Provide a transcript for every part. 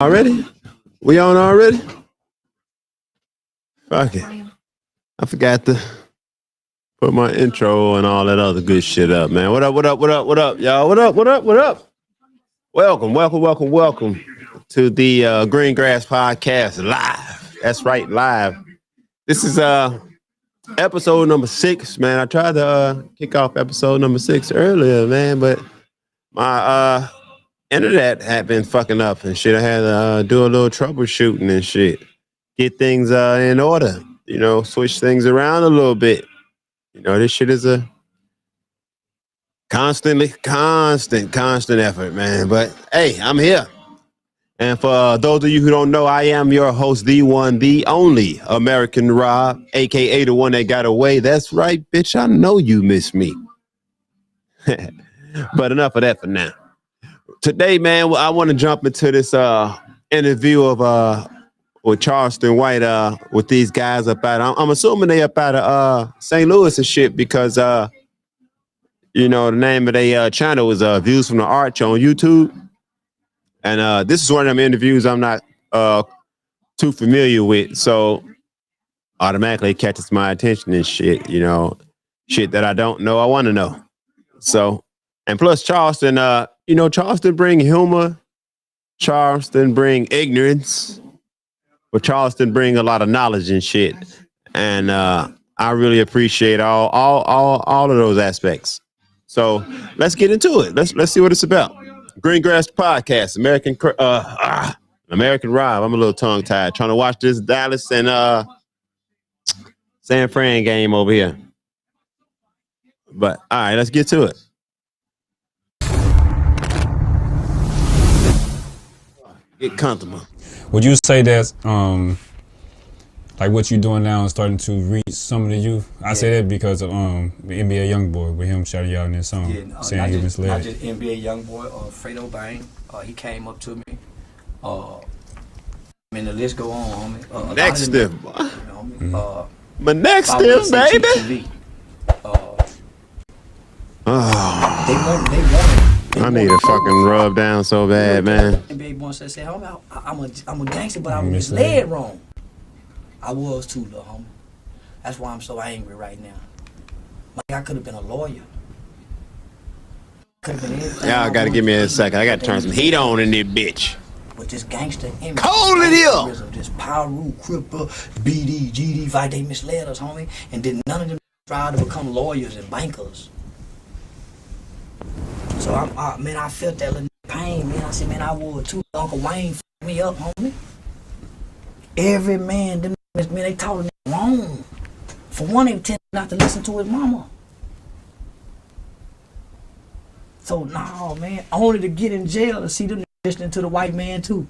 Already? We on already? Fuck it. I forgot to put my intro and all that other good shit up, man. What up, what up, what up, what up, y'all? What up, what up, what up? Welcome to the Green Grass Podcast live. That's right, live. This is episode number 6, man. I tried to kick off episode number 6 earlier, man, but my internet had been fucking up and shit. I had to do a little troubleshooting and shit. Get things in order, switch things around a little bit. This shit is a constant effort, man. But hey, I'm here. And for those of you who don't know, I am your host, the one, the only American Rob, aka the one that got away. That's right, bitch. I know you miss me. But enough of that for now. Today, man, I want to jump into this interview of with Charleston White with these guys up out. I'm assuming they up out of St. Louis and shit because the name of their channel is Views from the Arch on YouTube, and this is one of them interviews I'm not too familiar with, so automatically it catches my attention and shit. Shit that I don't know, I want to know. So, and plus Charleston, Charleston bring humor, Charleston bring ignorance. But Charleston bring a lot of knowledge and shit, and I really appreciate all of those aspects. So let's get into it. Let's see what it's about. Green Grass Podcast, American Rob. I'm a little tongue tied trying to watch this Dallas and San Fran game over here. But all right, let's get to it. Get comfortable. Would you say that like what you're doing now is starting to reach some of the youth? I say that because of the NBA Youngboy with him shouting out in his song saying he misled. Not just NBA Youngboy, Fredo Bang, he came up to me. The list go on, homie. Next step, boy. But next step, baby. They wanted. I need a fucking rub down so bad, man. NBA boy said, homie, I'm a gangster, but I was misled wrong. I was too, little homie. That's why I'm so angry right now. I could have been a lawyer. Could have been anything. Y'all gotta give me a second. I gotta turn some heat on in this bitch. With this gangster image. Cold it here! This power rule, cripper, BD, GD fight, they misled us, homie. And then none of them tried to become lawyers and bankers. So I felt that little pain, man. I said, man, I would too. Uncle Wayne fucked me up, homie. Every man, them man, they taught him wrong. For one, they tend not to listen to his mama. So no, man, only to get in jail to see them listening to the white man too.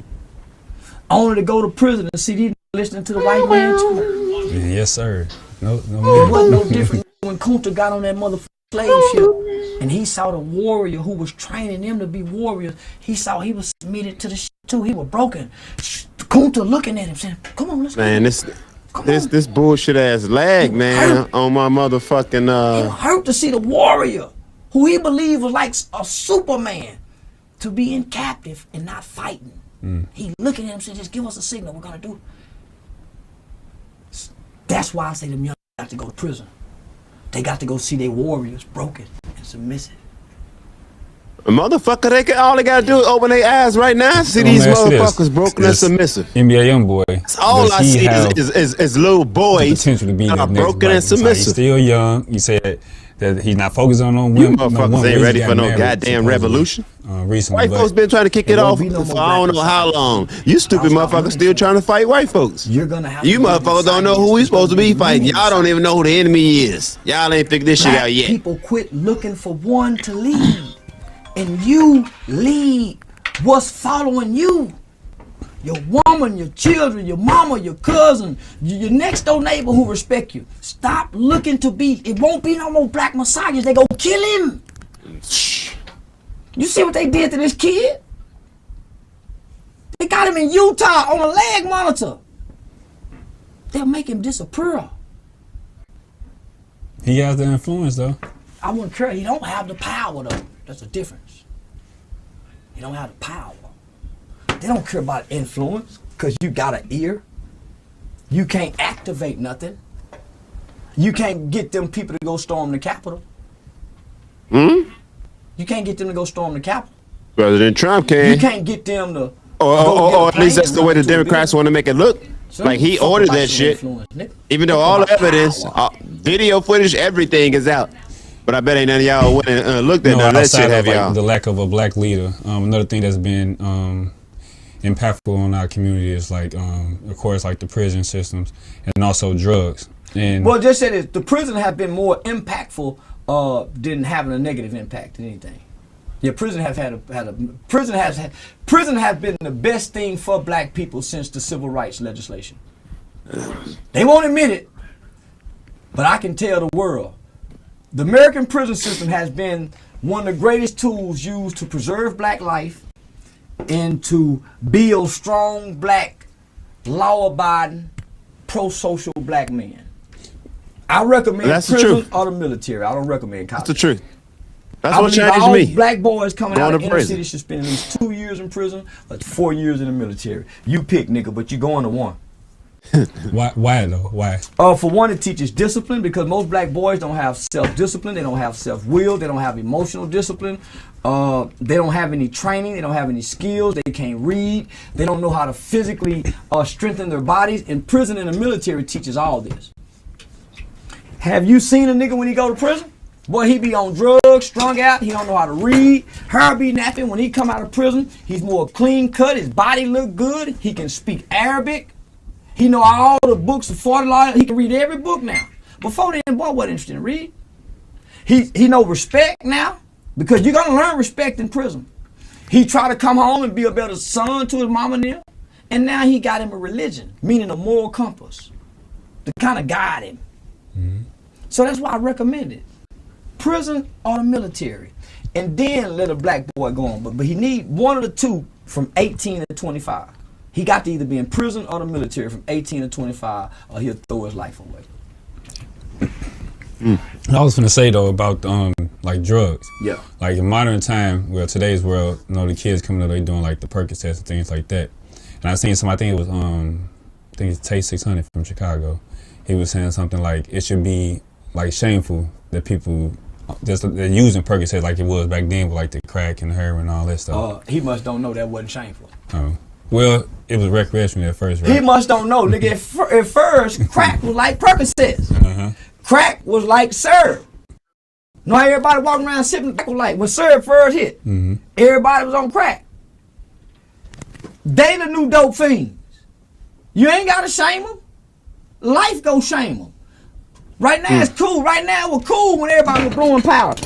Only to go to prison to see these listening to the white man too. Yes, sir. No, It wasn't no different when Kunta got on that motherfucking slave ship. And he saw the warrior who was training them to be warriors. He saw he was submitted to the shit too. He was broken. Kunta looking at him saying, come on, let's go. Man, this bullshit ass lag, man, on my motherfucking It hurt to see the warrior who he believed was like a Superman to be in captive and not fighting. He looking at him saying, just give us a signal, we're gonna do. That's why I say them young got to go to prison. They got to go see their warriors broken and submissive. Motherfucker, all they gotta do is open their eyes right now. See these motherfuckers broken and submissive. NBA Youngboy. That's all I see is little boys potential to be broken and submissive. He's still young. He said that he's not focused on women. You motherfuckers ain't ready for no goddamn revolution. Recently, white folks been trying to kick it off for I don't know how long. You stupid motherfuckers still trying to fight white folks. You're gonna have you motherfuckers don't know who we supposed to be fighting. Y'all don't even know who the enemy is. Y'all ain't figured this shit out yet. People quit looking for one to lead. And you lead what's following you. Your woman, your children, your mama, your cousin, your next door neighbor who respect you. Stop looking to be, it won't be no more black messiahs. They gonna kill him. You see what they did to this kid? They got him in Utah on a leg monitor. They'll make him disappear. He has the influence though. I wouldn't care. He don't have the power though. That's the difference. He don't have the power. They don't care about influence because you got an ear. You can't activate nothing. You can't get them people to go storm the Capitol. You can't get them to go storm the Capitol. President Trump can. You can't get them to. Or at least that's the way the Democrats want to make it look. Like he ordered that shit. Even though all the evidence, video footage, everything is out. But I bet ain't none of y'all went and looked at none of that shit, have y'all? The lack of a black leader. Another thing that's been impactful on our community is like, of course, like the prison systems and also drugs. And well, just say this: the prison have been more impactful than having a negative impact than anything. Yeah, prison has been the best thing for black people since the civil rights legislation. They won't admit it, but I can tell the world. The American prison system has been one of the greatest tools used to preserve black life and to build strong black, law-abiding, pro-social black men. I recommend prison or the military. I don't recommend college. That's the truth. That's I what believe changed all me. black boys coming out of inner prison. city should spend at least 2 years in prison or 4 years in the military. You pick, nigga, but you going to one. Why though? Why? For one, it teaches discipline because most black boys don't have self-discipline. They don't have self-will. They don't have emotional discipline. They don't have any training. They don't have any skills. They can't read. They don't know how to physically strengthen their bodies. And prison and the military teaches all this. Have you seen a nigga when he go to prison? Boy, he be on drugs, strung out. He don't know how to read. Hair be napping. When he come out of prison, he's more clean cut. His body look good. He can speak Arabic. He know all the books of 40 law. He can read every book now. Before then, boy, wasn't interested in read. He know respect now because you're gonna learn respect in prison. He try to come home and be a better son to his mama and them, and now he got him a religion, meaning a moral compass, to kind of guide him. So that's why I recommend it. Prison or the military. And then let a black boy go on. But he need one of the two from 18 to 25. He got to either be in prison or the military from 18 to 25 or he'll throw his life away. I was gonna say though about like drugs. Yeah. Like in modern time, well today's world, you know, the kids coming up, they doing like the Percocets and things like that. And I seen some, I think it was I think it's Tay 600 from Chicago. He was saying something like it should be like shameful that people they're using Percocets like it was back then with like the crack and the heroin and all that stuff. He must don't know that wasn't shameful. Oh. Well, it was recreational at first, right? He must don't know, nigga. At first, crack was like Percocets. Crack was like syrup. You know how everybody walking around sipping crack was like when syrup first hit. Everybody was on crack. They the new dope fiends. You ain't gotta shame them. Life go shame them. Right now it's cool. Right now it was cool when everybody was blowing powder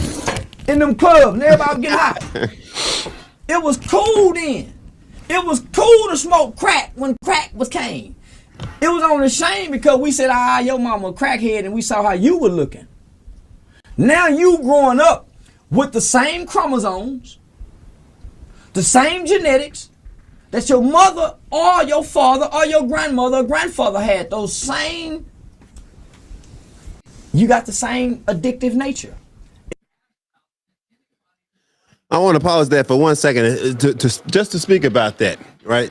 in them clubs and everybody was getting hot. It was cool then. It was cool to smoke crack when crack was came. It was only shame because we said, your mama a crackhead and we saw how you were looking. Now you growing up with the same chromosomes, the same genetics that your mother or your father or your grandmother or grandfather had. Those same, you got the same addictive nature. I want to pause there for 1 second to just to speak about that, right?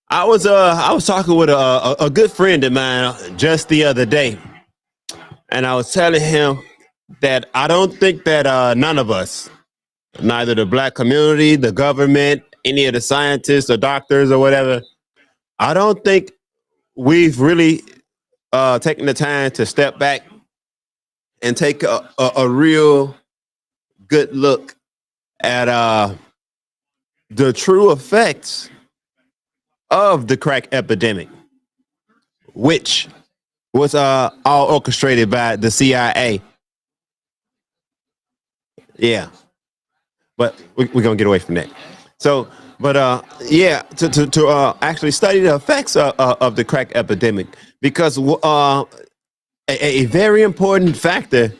I was talking with a good friend of mine just the other day, and I was telling him that I don't think that none of us, neither the black community, the government, any of the scientists or doctors or whatever, I don't think we've really taken the time to step back and take a real good look at the true effects of the crack epidemic, which was all orchestrated by the CIA. Yeah, but we're gonna get away from that. So, but yeah, to actually study the effects of the crack epidemic, because a very important factor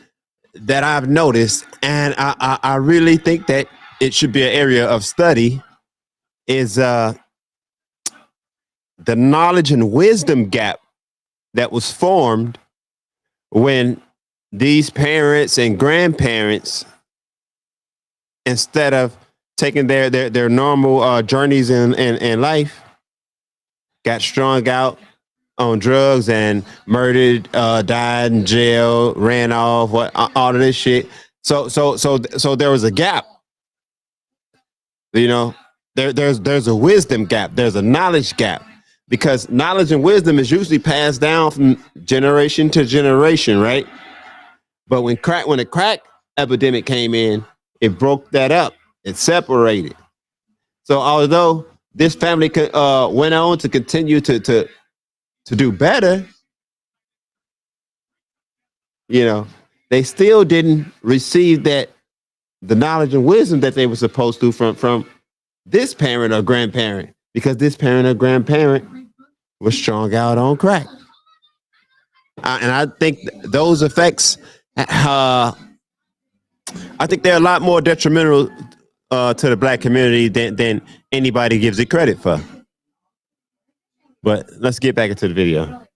that I've noticed, and I really think that it should be an area of study, is the knowledge and wisdom gap that was formed when these parents and grandparents, instead of taking their normal journeys in life, got strung out on drugs and murdered, died in jail, ran off, all of this shit. So there was a gap. You know, there's a wisdom gap. There's a knowledge gap, because knowledge and wisdom is usually passed down from generation to generation, right? But when the crack epidemic came in, it broke that up. It separated. So although this family went on to continue to do better, you know, they still didn't receive the knowledge and wisdom that they were supposed to from this parent or grandparent, because this parent or grandparent was strung out on crack. And I think those effects, I think they're a lot more detrimental to the black community than anybody gives it credit for. But let's get back into the video.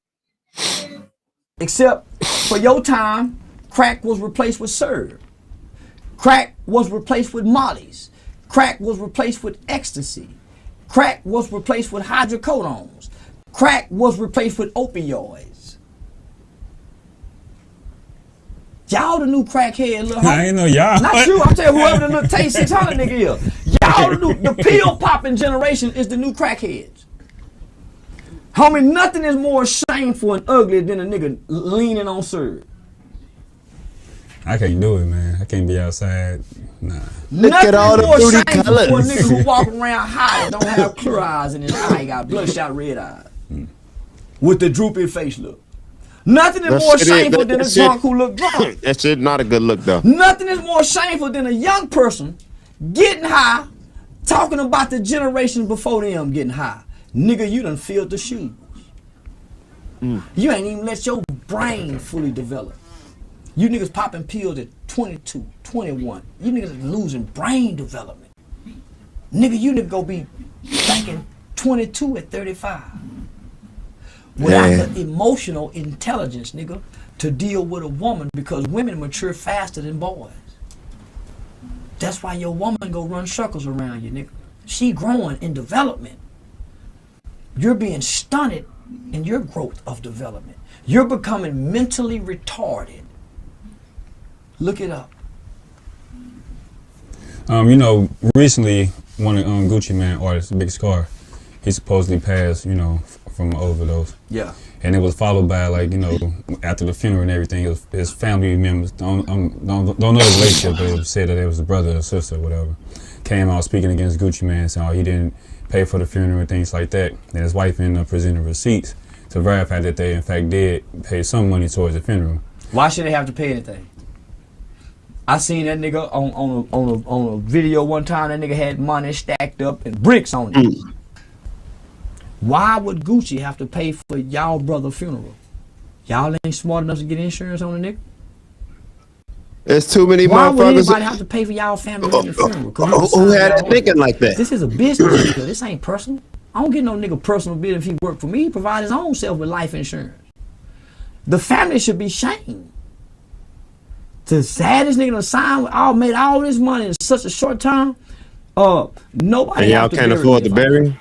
Except for your time, crack was replaced with Serve. Crack was replaced with Molly's. Crack was replaced with ecstasy. Crack was replaced with hydrocodones. Crack was replaced with opioids. Y'all the new crackhead, little homie. I ain't know y'all. Not you, I'm telling you, whoever the little Tay-600 nigga is. Y'all the pill popping generation is the new crackheads. Homie, nothing is more shameful and ugly than a nigga leaning on Serve. I can't do it, man. I can't be outside. Nah. Look at all the booty colors. For a nigga who walk around high and don't have clear eyes in his eye, got bloodshot red eyes. With the droopy face look. Nothing is more shameful than a drunk who look drunk. That shit not a good look though. Nothing is more shameful than a young person getting high, talking about the generations before them getting high. Nigga, you done filled the shoes. You ain't even let your brain fully develop. You niggas popping pills at 22, 21. You niggas are losing brain development. Nigga, you nigga go be thinking 22 at 35. Without the emotional intelligence, nigga, to deal with a woman, because women mature faster than boys. That's why your woman go run circles around you, nigga. She growing in development. You're being stunted in your growth of development. You're becoming mentally retarded. Look it up. You know, recently one of Gucci Mane artists, Big Scar, he supposedly passed, you know, from an overdose. Yeah. And it was followed by, like, you know, after the funeral and everything, it was his family members, don't know his relationship, but it was said that it was a brother or sister or whatever, came out speaking against Gucci Mane, saying, oh, he didn't pay for the funeral and things like that. And his wife ended up presenting receipts to verify that they, in fact, did pay some money towards the funeral. Why should they have to pay anything? I seen that nigga on a video one time. That nigga had money stacked up and bricks on it. Why would Gucci have to pay for y'all brother funeral? Y'all ain't smart enough to get insurance on a nigga. There's too many Why would motherfuckers. anybody have to pay for y'all family funeral? Who had it thinking like that? This is a business, nigga. This ain't personal. I don't get no nigga personal bill if he work for me. He provide his own self with life insurance. The family should be shamed. The saddest nigga to sign made all this money in such a short time. Nobody. And y'all can't afford to bury him?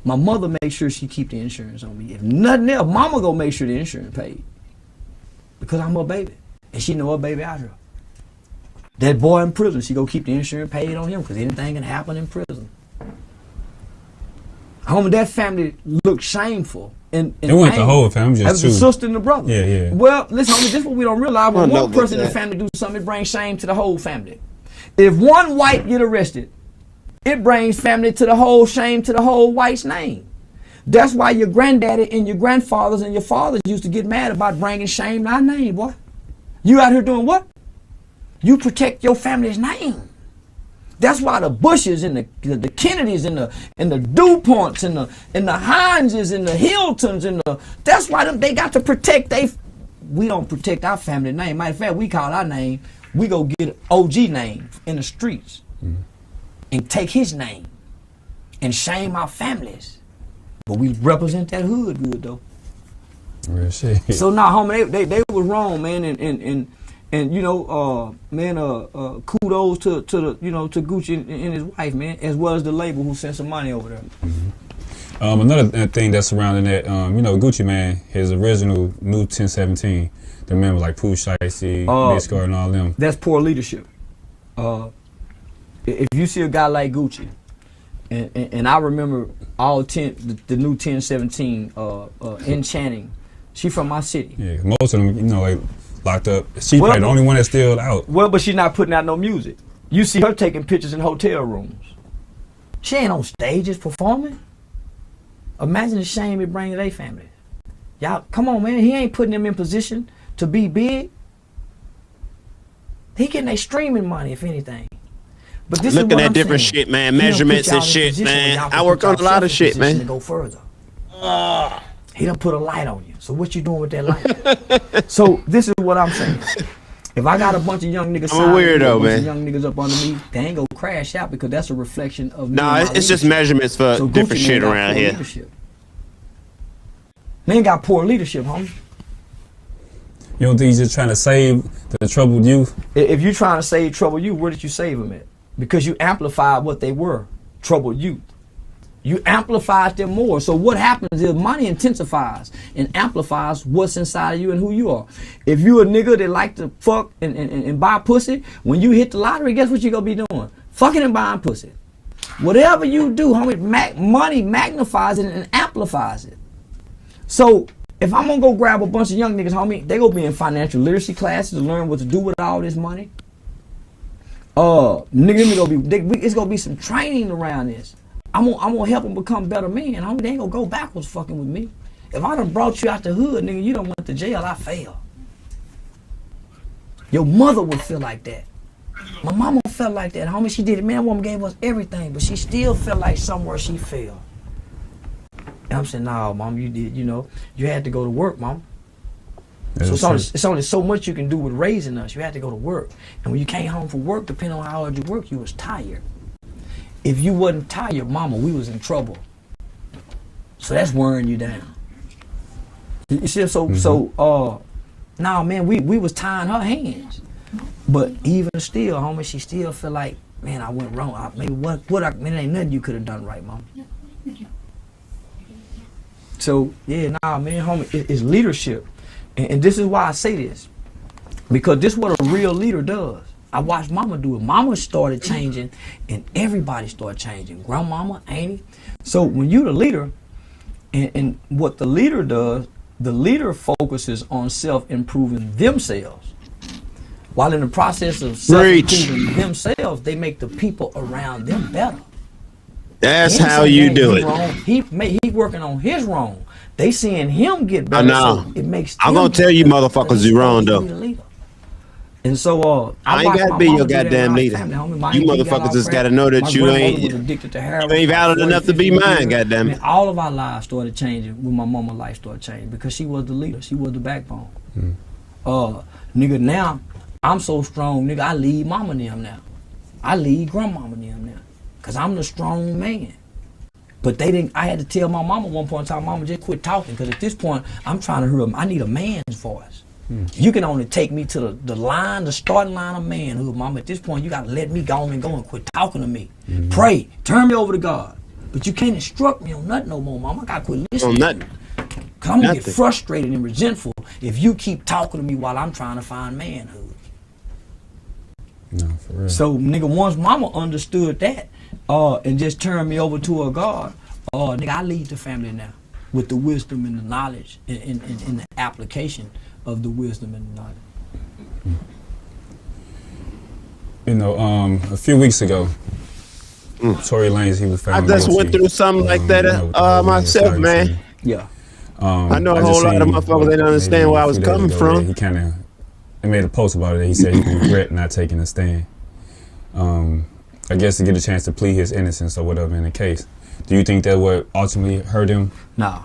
My mother makes sure she keep the insurance on me. If nothing else, mama gonna make sure the insurance paid. Because I'm her baby. And she know her baby out here. That boy in prison, she go keep the insurance paid on him, because anything can happen in prison. Homie, that family looked shameful. It wasn't the whole family, just two. The sister and the brother. Yeah, yeah. Well, listen, homie, this is what we don't realize. When one person in the family do something, it brings shame to the whole family. If one white get arrested, it brings family to the whole, shame to the whole white's name. That's why your granddaddy and your grandfathers and your fathers used to get mad about bringing shame to our name, boy. You out here doing what? You protect your family's name. That's why the Bushes and the Kennedys and the DuPonts and the Hineses and the Hiltons that's why they got to protect we don't protect our family name. Matter of fact, we call our name, we go get OG name in the streets and take his name and shame our families. But we represent that hood good though. Real shit. So nah, homie, they was wrong, man, and And you know, man, kudos to the to Gucci and his wife, man, as well as the label who sent some money over there. Another thing that's surrounding that, Gucci Man, his original new 1017, the men like Pooh Shiesty, Big Scar, and all them. That's poor leadership. If you see a guy like Gucci, and I remember the new 1017, Enchanting, she from my city. Yeah, most of them, like locked up. She probably the only one that's still out. Well, but she's not putting out no music. You see her taking pictures in hotel rooms. She ain't on stages performing. Imagine the shame it brings to their family. Y'all, come on, man. He ain't putting them in position to be big. He getting their streaming money, if anything. But this looking is what at I'm different saying. shit, man. Measurements and shit, man. I work on a lot of shit, man. To go further. He done put a light on you. So what you doing with that light? So this is what I'm saying. If I got a bunch of young niggas, I'm a weirdo, man. Young niggas up under me, they ain't gonna crash out because that's a reflection of. No, it's just measurements for so different Gucci shit man around here. Leadership. Man got poor leadership, homie. You don't think he's just trying to save the troubled youth? If you trying to save troubled youth, where did you save them at? Because you amplified what they were, troubled youth. You amplified them more. So what happens is money intensifies and amplifies what's inside of you and who you are. If you a nigga that like to fuck and buy pussy, when you hit the lottery, guess what you gonna be doing? Fucking and buying pussy. Whatever you do, homie, money magnifies it and amplifies it. So if I'm gonna go grab a bunch of young niggas, homie, they gonna be in financial literacy classes to learn what to do with all this money. It's gonna be some training around this. I'm gonna help them become better men. Homie, they ain't gonna go backwards fucking with me. If I done brought you out the hood, nigga, you done went to jail, I failed. Your mother would feel like that. My mama felt like that, homie. She did it. Man, that woman gave us everything, but she still felt like somewhere she failed. And I'm saying, nah, mom, you did, you had to go to work, mom. So it's only so much you can do with raising us. You had to go to work. And when you came home from work, depending on how hard you worked, you was tired. If you wasn't tired, mama, we was in trouble. So that's wearing you down. You see, nah, man, we was tying her hands. But even still, homie, she still feel like, man, I went wrong. Man, it ain't nothing you could have done right, mama. So, yeah, nah, man, homie, it's leadership. And this is why I say this. Because this is what a real leader does. I watched mama do it. Mama started changing, and everybody started changing. Grandmama, Annie. So when you the leader, and what the leader does, the leader focuses on self-improving themselves. While in the process of self-improving themselves, they make the people around them better. That's how you do it. He working on his wrong. They seeing him get better. I know. So it makes. I'm gonna tell you, motherfuckers, you wrong though. And so I ain't gotta be your goddamn leader. You motherfuckers just gotta know that you ain't valid enough to be mine, goddamn it. All of our lives started changing when my mama's life started changing because she was the leader. She was the backbone. Nigga, now I'm so strong, nigga. I lead mama and them now. I lead grandmama and them now. Cause I'm the strong man. But they didn't. I had to tell my mama one point in time, mama, just quit talking. Cause at this point, I'm trying to hear. I need a man's voice. You can only take me to the starting line of manhood, mama. At this point, you gotta let me go on and go and quit talking to me. Pray, turn me over to God. But you can't instruct me on nothing no more, mama. I gotta quit listening. On nothing. Cause I'm gonna get frustrated and resentful if you keep talking to me while I'm trying to find manhood. No, for real. So, nigga, once mama understood that, and just turned me over to a God, nigga, I lead the family now with the wisdom and the knowledge and the application of the wisdom and the knowledge. A few weeks ago, Tory Lanez, he was found I just went through something like that myself, man. Yeah. I know a whole lot of motherfuckers didn't understand where I was coming from. He made a post about it. He said he regret not taking a stand. I guess to get a chance to plead his innocence or whatever in the case. Do you think that would ultimately hurt him? Nah.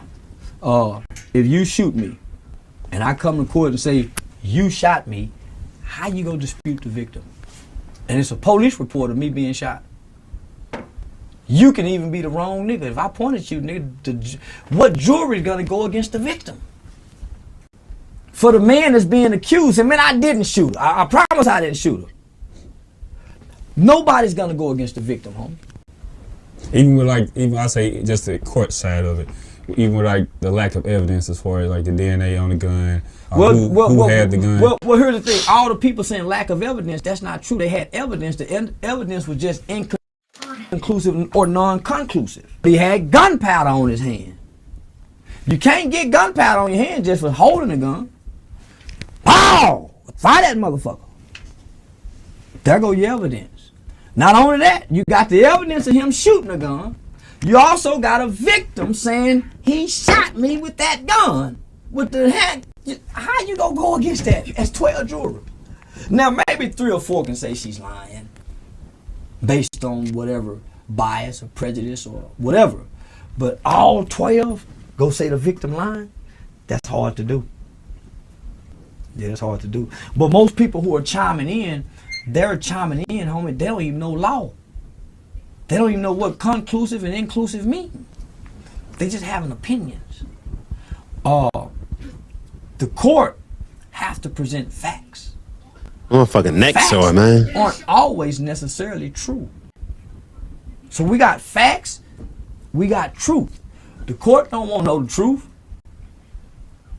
If you shoot me and I come to court and say, you shot me, how you gonna dispute the victim? And it's a police report of me being shot. You can even be the wrong nigga. If I point at you, nigga, what jury is gonna go against the victim? for the man that's being accused, and man, I didn't shoot her. I promise I didn't shoot her. Nobody's gonna go against the victim, homie. Even with even I say just the court side of it, even with like the lack of evidence as far as like the DNA on the gun, who had the gun. Well, here's the thing. All the people saying lack of evidence, that's not true. They had evidence. The evidence was just inconclusive or non-conclusive. He had gunpowder on his hand. You can't get gunpowder on your hand just for holding a gun. Pow! Fire that motherfucker. There go your evidence. Not only that, you got the evidence of him shooting a gun. You also got a victim saying he shot me with that gun. With the heck, how you gonna go against that? As 12 jurors. Now maybe 3 or 4 can say she's lying, based on whatever bias or prejudice or whatever. But all 12 go say the victim lying? That's hard to do. Yeah, it's hard to do. But most people who are chiming in, they're chiming in, homie, they don't even know law. They don't even know what conclusive and inclusive mean. They just having opinions. The court have to present facts. Motherfucking neck sore, man. Aren't always necessarily true. So we got facts, we got truth. The court don't want to know the truth.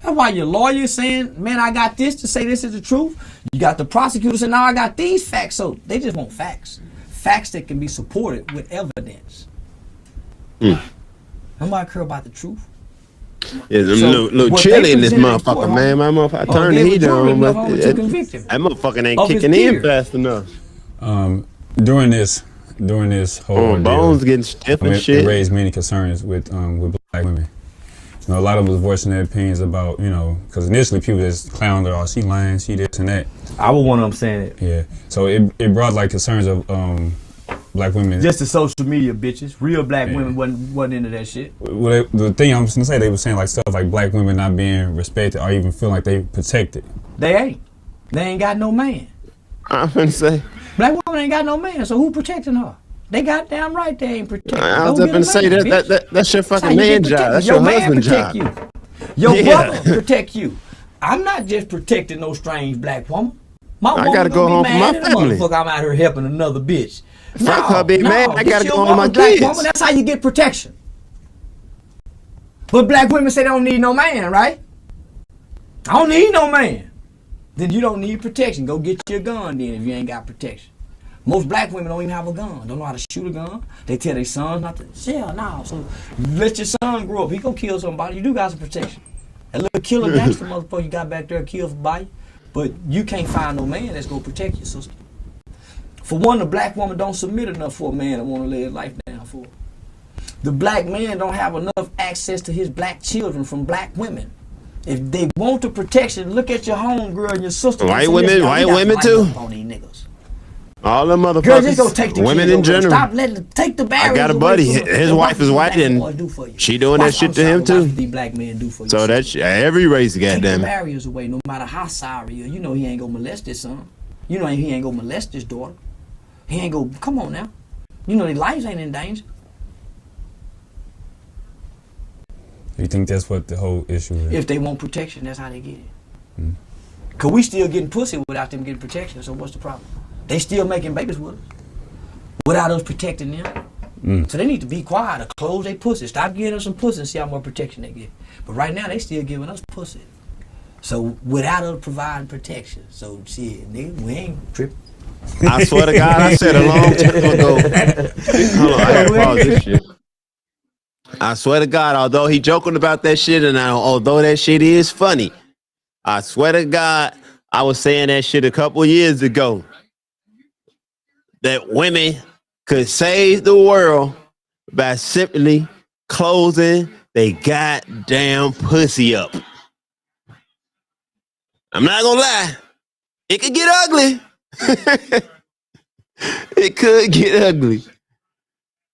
That's why your lawyer saying, man, I got this to say this is the truth. You got the prosecutor saying, now I got these facts. So they just want facts. Facts that can be supported with evidence. Nobody care about the truth. Yeah, little chilly in this motherfucker, man. My motherfucker turned the heat on, but that motherfucker ain't kicking in fast enough. During this whole bones getting stiff and shit. It raised many concerns with black women. You know, a lot of them was voicing their opinions about, you know, because initially people just clowned her, oh, she lying, she this and that. I was one of them saying it. Yeah. So it brought like concerns of black women. Just the social media bitches. Real black women wasn't into that shit. Well, the thing I'm gonna say, they were saying like stuff like black women not being respected or even feeling like they protected. They ain't. They ain't got no man. I'm gonna say. Black woman ain't got no man, so who protecting her? They goddamn right they ain't protecting her. I was up and say that's your fucking man job. That's your husband job. Your brother protect you. I'm not just protecting no strange black woman. My woman gotta go home for my family. Motherfucker, I'm out here helping another bitch. Fuck her big man. I gotta go home to my kids. Woman, that's how you get protection. But black women say they don't need no man, right? I don't need no man. Then you don't need protection. Go get your gun then if you ain't got protection. Most black women don't even have a gun. Don't know how to shoot a gun. They tell their sons not to. Yeah, no. So let your son grow up. He go kill somebody. You do got some protection. That little killer gangster motherfucker you got back there kill somebody. But you can't find no man that's gonna protect your sister. For one, the black woman don't submit enough for a man that want to lay his life down for. The black man don't have enough access to his black children from black women. If they want the protection, look at your home girl and your sister. White women too. On these niggas. All them motherfuckers. Girl, just go take the women in general. Stop letting take the barriers. I got a buddy. His wife is white and she doing that shit to him too. These black men do for you. So that's every race, goddamn. Take the barriers away, no matter how sorry you are. You know he ain't gonna molest his son. You know he ain't gonna molest his daughter. He ain't gonna. Come on now. You know their lives ain't in danger. You think that's what the whole issue is? If they want protection, that's how they get it. Cause we still getting pussy without them getting protection. So what's the problem? They still making babies with us without us protecting them. So they need to be quiet or close their pussy. Stop giving us some pussy and see how much protection they get. But right now they still giving us pussy. So without us providing protection. So shit, nigga, we ain't tripping. I swear to God, I said a long time ago. Hold on, I gotta pause this shit. I swear to God, although he joking about that shit and although that shit is funny, I swear to God, I was saying that shit a couple years ago. That women could save the world by simply closing they goddamn pussy up. I'm not gonna lie, it could get ugly. It could get ugly.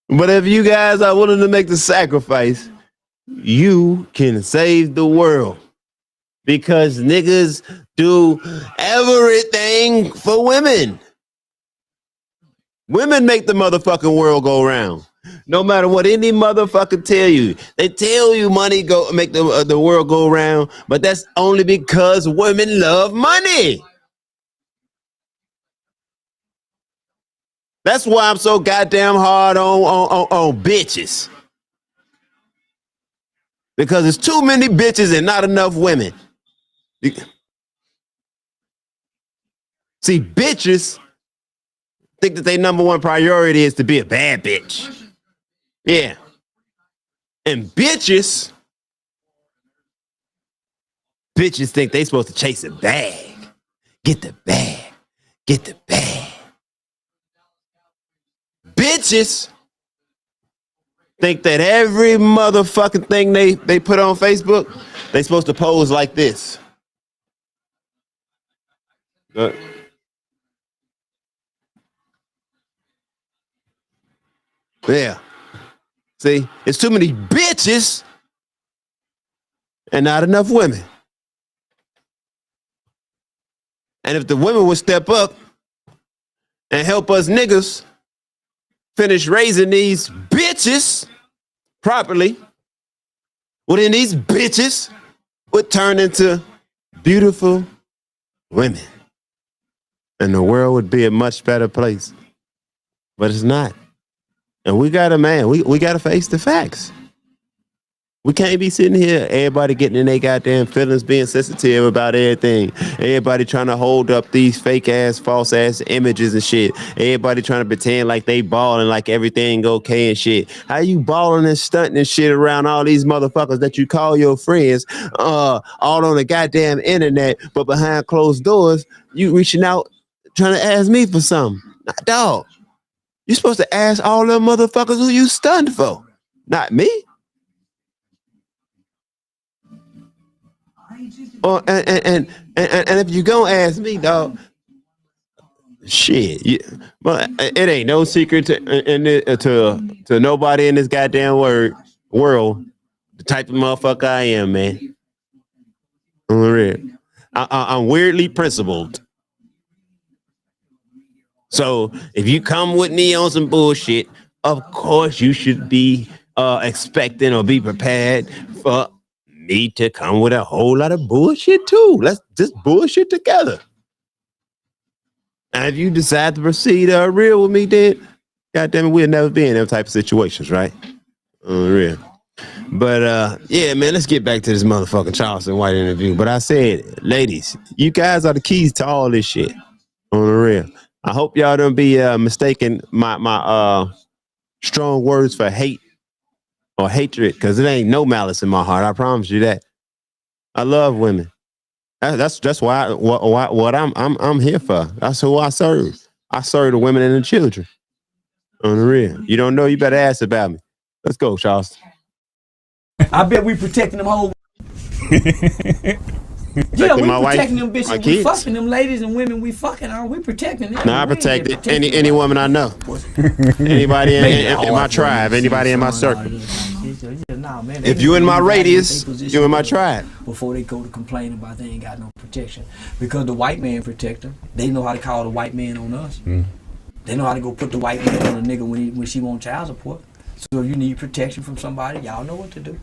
But if you guys are willing to make the sacrifice, you can save the world. Because niggas do everything for women. Women make the motherfucking world go round. No matter what any motherfucker tell you, they tell you money go make the world go around, but that's only because women love money. That's why I'm so goddamn hard on bitches. Because there's too many bitches and not enough women. See, bitches think that their number one priority is to be a bad bitch. Yeah. And bitches think they supposed to chase a bag. Get the bag. Get the bag. Bitches think that every motherfucking thing they put on Facebook, they supposed to pose like this. Yeah. See, it's too many bitches and not enough women. And if the women would step up and help us niggas finish raising these bitches properly, well then these bitches would turn into beautiful women. And the world would be a much better place. But it's not. And we gotta, man, we gotta face the facts. We can't be sitting here, everybody getting in their goddamn feelings, being sensitive about everything. Everybody trying to hold up these fake ass, false ass images and shit. Everybody trying to pretend like they balling, like everything okay and shit. How you balling and stunting and shit around all these motherfuckers that you call your friends, all on the goddamn internet, but behind closed doors, you reaching out trying to ask me for something. Nah, dog. You're supposed to ask all them motherfuckers who you stunned for, not me. Oh, and if you gonna ask me, dog, shit, but it ain't no secret to nobody in this goddamn world the type of motherfucker I am, man. On the real. I'm weirdly principled. So if you come with me on some bullshit, of course you should be expecting or be prepared for me to come with a whole lot of bullshit too. Let's just bullshit together. And if you decide to proceed real with me, then goddamn it, we'll never be in them type of situations, right? Real. But yeah, man, let's get back to this motherfucking Charleston White interview. But I said, ladies, you guys are the keys to all this shit. On the real. I hope y'all don't be mistaking my strong words for hate or hatred, because it ain't no malice in my heart. I promise you that. I love women. That's why what I'm here for. That's who I serve. I serve the women and the children. On the real. You don't know, you better ask about me. Let's go, Charles. I bet we protecting them whole. Yeah, we protecting them bitches. We fucking them ladies and women we fucking are. We protecting them. No, I protect any woman I know. Anybody in my tribe. Anybody in my circle. If you in my radius, you in my tribe. Before they go to complain about they ain't got no protection. Because the white man protect them. They know how to call the white man on us. They know how to go put the white man on a nigga when she want child support. So if you need protection from somebody, y'all know what to do.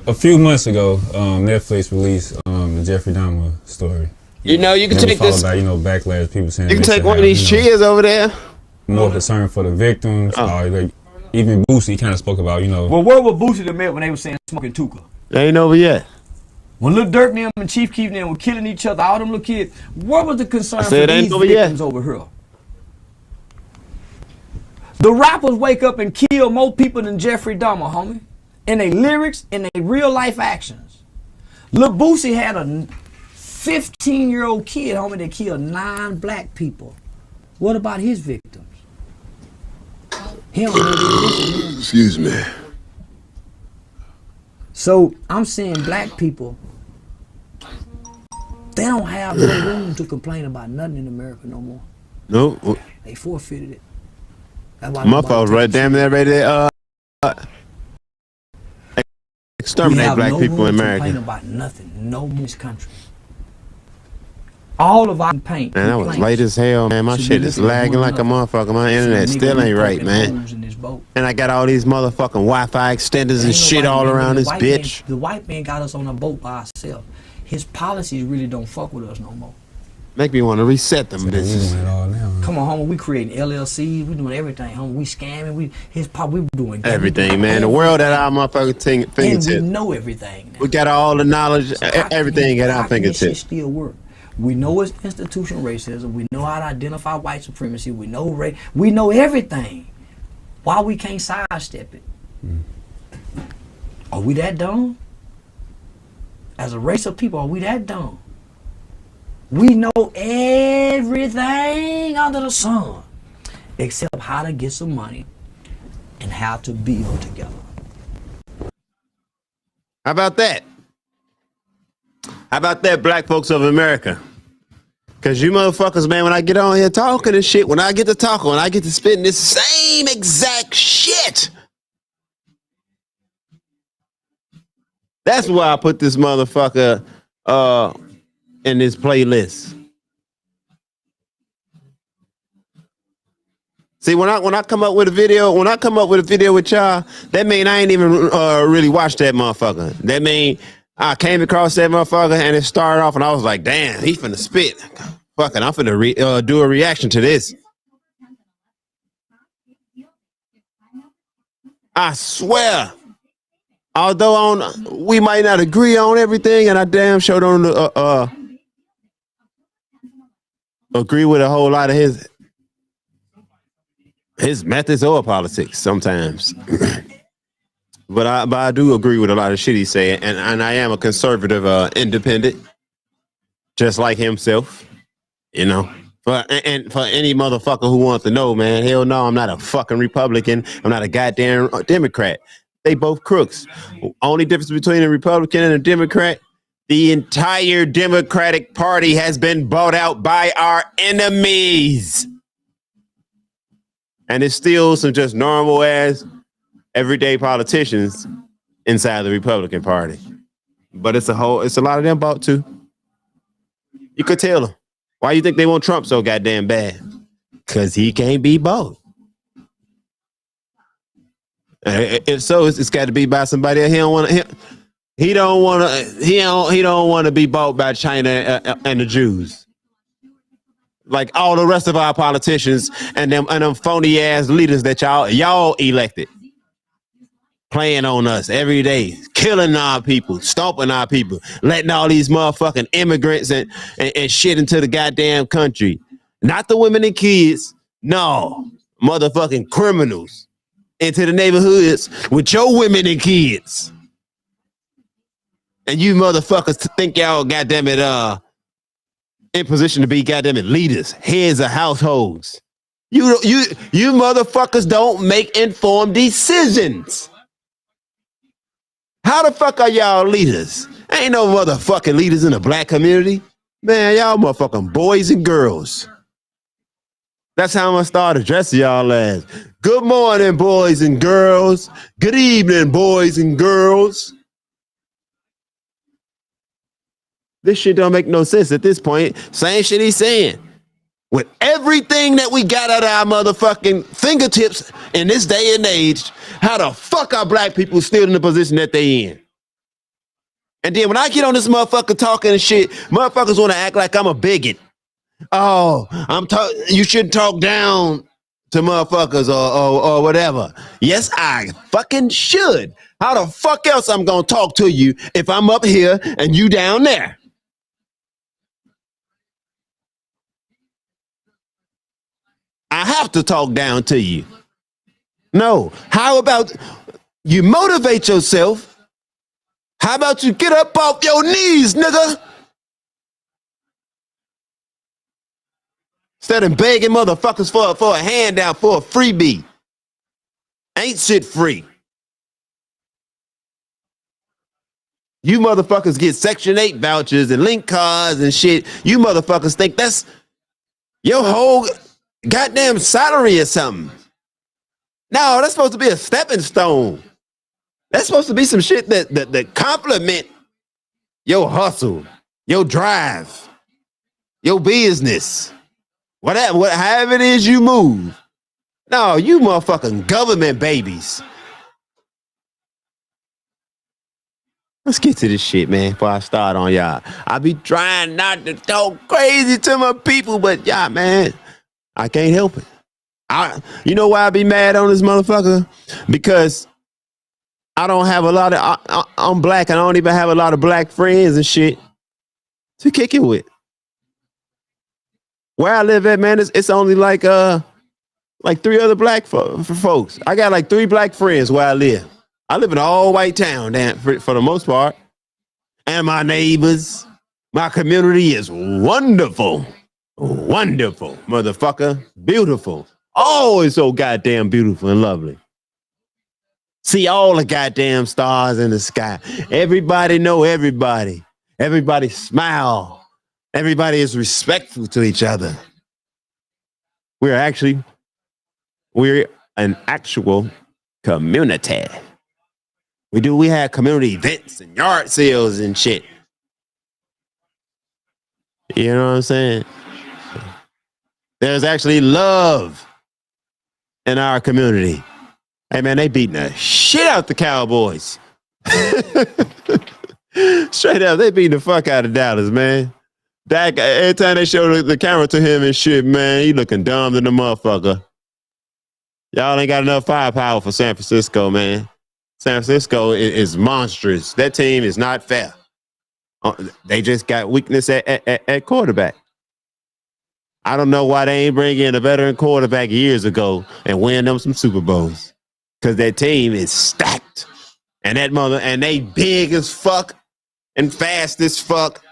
A few months ago, Netflix released the Jeffrey Dahmer story. You know, you can take this. By, backlash, people saying you can take one of these chairs over there. More concern for the victims. Even Boosie kind of spoke about, Well, where were Boosie the met when they were saying smoking Tuka? They ain't over yet. When Lil Durk and them and Chief Keef and them were killing each other, all them little kids, what was the concern for these victims over here? The rappers wake up and kill more people than Jeffrey Dahmer, homie. In their lyrics, in their real life actions. Lil Boosie had a 15-year-old kid, homie, that killed 9 black people. What about his victims? Excuse me. So I'm saying black people, they don't have no room to complain about nothing in America no more. No. They forfeited it. My fault, right? Damn, they're ready to exterminate black people in America. We have no room to complain about nothing, no more in this country. All of our paint. Man, that was late as hell, man. My shit is lagging like a motherfucker. My internet still ain't right, man. And I got all these motherfucking Wi-Fi extenders and shit all around this bitch. The white man got us on a boat by ourselves. His policies really don't fuck with us no more. Make me want to reset them bitches. Come on, homie. We creating LLCs. We doing everything, homie. We scamming. We doing everything, man. The world at our motherfucking fingertips. And we know everything now. We got all the knowledge, so everything at our fingertips. This shit still work. We know it's institutional racism. We know how to identify white supremacy. We know we know everything. Why we can't sidestep it? Are we that dumb? As a race of people, are we that dumb? We know everything under the sun except how to get some money and how to build together. How about that? How about that, black folks of America? Because you motherfuckers, man, when I get on here talking and shit, when I get to talking, when I get to spitting this same exact shit, that's why I put this motherfucker in this playlist. See, when I come up with a video, with y'all, that mean I ain't even really watched that motherfucker. That mean I came across that motherfucker and it started off and I was like, damn, he finna spit. Fucking, I'm finna do a reaction to this. I swear. Although we might not agree on everything, and I damn sure don't agree with a whole lot of his methods or politics sometimes. But I do agree with a lot of shit he's saying, and I am a conservative independent, just like himself, you know. For any motherfucker who wants to know, man, hell no, I'm not a fucking Republican. I'm not a goddamn Democrat. They both crooks. Only difference between a Republican and a Democrat, the entire Democratic Party has been bought out by our enemies. And it's still some just normal ass everyday politicians inside the Republican Party. But it's a lot of them bought too. You could tell them. Why you think they want Trump so goddamn bad? Because he can't be bought. If so, it's got to be by somebody else. He don't want to be bought by China and the Jews. Like all the rest of our politicians and them phony ass leaders that y'all elected. Playing on us every day, killing our people, stomping our people, letting all these motherfucking immigrants and shit into the goddamn country. Not the women and kids. No, motherfucking criminals into the neighborhoods with your women and kids. And you motherfuckers think y'all goddamn it in position to be goddamn it leaders, heads of households. You motherfuckers don't make informed decisions. How the fuck are y'all leaders? Ain't no motherfucking leaders in the black community. Man, y'all motherfucking boys and girls. That's how I'm gonna start addressing y'all as. Good morning, boys and girls. Good evening, boys and girls. This shit don't make no sense at this point. Same shit he's saying. With everything that we got at our motherfucking fingertips in this day and age, how the fuck are black people still in the position that they in? And then when I get on this motherfucker talking and shit, motherfuckers want to act like I'm a bigot. Oh, you shouldn't talk down to motherfuckers or whatever. Yes, I fucking should. How the fuck else I'm gonna talk to you if I'm up here and you down there? I have to talk down to you. No. How about you motivate yourself? How about you get up off your knees, nigga? Instead of begging motherfuckers for a handout, for a freebie. Ain't shit free. You motherfuckers get Section 8 vouchers and link cards and shit. You motherfuckers think that's your whole goddamn salary or something. No, that's supposed to be a stepping stone. That's supposed to be some shit that complement your hustle, your drive, your business. However it is you move. No, you motherfucking government babies. Let's get to this shit, man, before I start on y'all. I be trying not to talk crazy to my people, but y'all, man, I can't help it. You know why I be mad on this motherfucker? Because I don't have a lot of, I'm black and I don't even have a lot of black friends and shit to kick it with. Where I live at, man, it's only like 3 other black folks. I got like 3 black friends where I live. I live in an all-white town, for the most part. And my neighbors, my community is wonderful. Wonderful, motherfucker. Beautiful. Always so goddamn beautiful and lovely. See all the goddamn stars in the sky. Everybody know everybody. Everybody smile. Everybody is respectful to each other. We're an actual community. We have community events and yard sales and shit. You know what I'm saying? There's actually love in our community. Hey man, they beating the shit out the Cowboys. Straight up, they beating the fuck out of Dallas, man. Dak, every time they show the camera to him and shit, man, he looking dumb than the motherfucker. Y'all ain't got enough firepower for San Francisco, man. San Francisco is monstrous. That team is not fair. They just got weakness at quarterback. I don't know why they ain't bring in a veteran quarterback years ago and win them some Super Bowls. Because that team is stacked. And they big as fuck and fast as fuck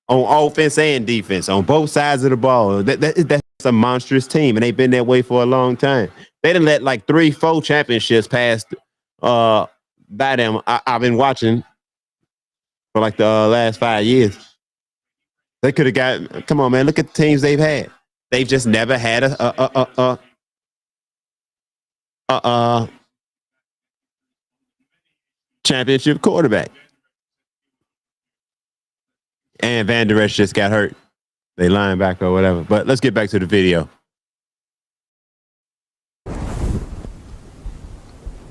on offense and defense, on both sides of the ball. That's a monstrous team, and they've been that way for a long time. They done let like 3-4 championships pass by them. I've been watching for like the last 5 years. They could have got. Come on, man! Look at the teams they've had. They've just never had a championship quarterback. And Van Der Esch just got hurt. They linebacker or whatever. But let's get back to the video.